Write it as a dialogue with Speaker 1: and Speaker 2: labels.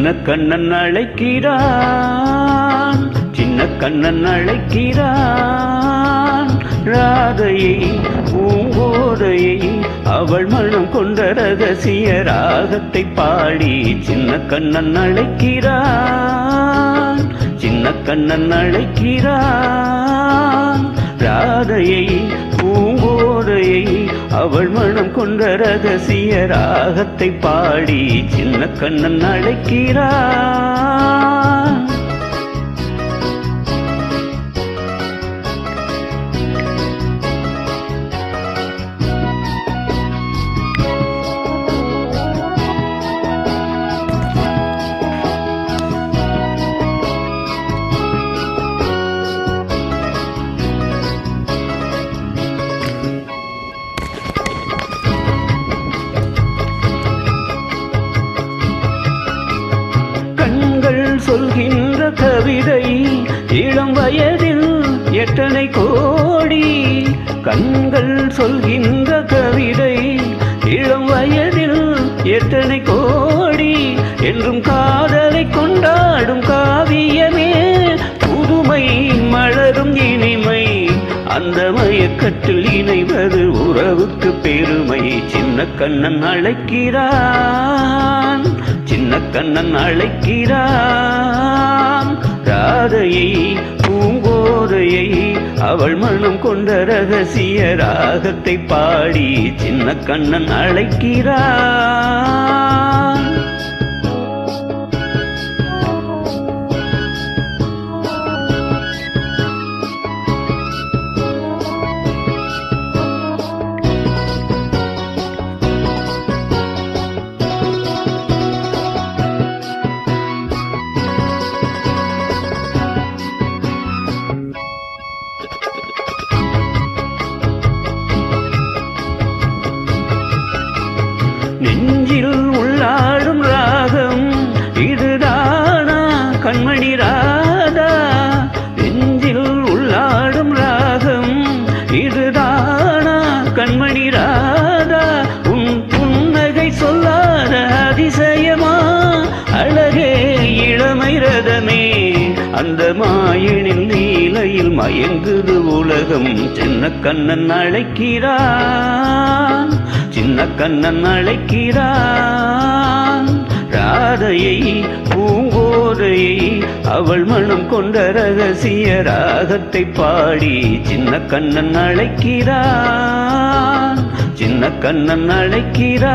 Speaker 1: சின்ன கண்ணன் அழைக்கிறான், சின்ன கண்ணன் அழைக்கிறான். ராதையை பூங்கோதையை அவள் மனம் கொண்ட ரகசிய ராகத்தை பாடி சின்ன கண்ணன் அழைக்கிறான், சின்ன கண்ணன் அழைக்கிறான். ராதையை பூங்கோதையை அவள் மனம் கொண்ட ரகசிய ராகத்தை பாடி சின்ன கண்ணன் அழைக்கிறான். சொல்கின்ற கவிதை இளம் வயதில் எத்தனை கோடி. கண்கள் சொல்கின்ற கவிதை இளம் வயதில் எத்தனை கோடி. என்றும் காதலை கொண்டாடும் காவியமே புதுமை மலரும் இனிமை. அந்த மயக்கத்தில் இணைவது உறவுக்கு பெருமை. சின்ன கண்ணன் அழைக்கிறான், சின்ன கண்ணன் அழைக்கிறான். ராதையை பூங்கோதையை அவள் மனம் கொண்ட ரகசிய ராகத்தை பாடி சின்ன கண்ணன் அழைக்கிறான். நெஞ்சில் உள்ளாடும் ராகம் இதுதானா கண்மணி ராதா. நெஞ்சில் உள்ளாடும் ராகம் இதுதானா கண்மணி ராதா. உன் புன்னகை சொல்லாத அதிசயமா அழகே இளமை ரதமே. அந்த மாயனின் லீலையில் மயங்குது உலகம். சின்ன கண்ணன் அழைக்கிறான், சின்ன கண்ணன் அழைக்கிறான். ராதையை பூங்கோதையை அவள் மனம் கொண்ட ரகசிய ராகத்தை பாடி சின்ன கண்ணன் அழைக்கிறான், சின்ன கண்ணன் அழைக்கிறான்.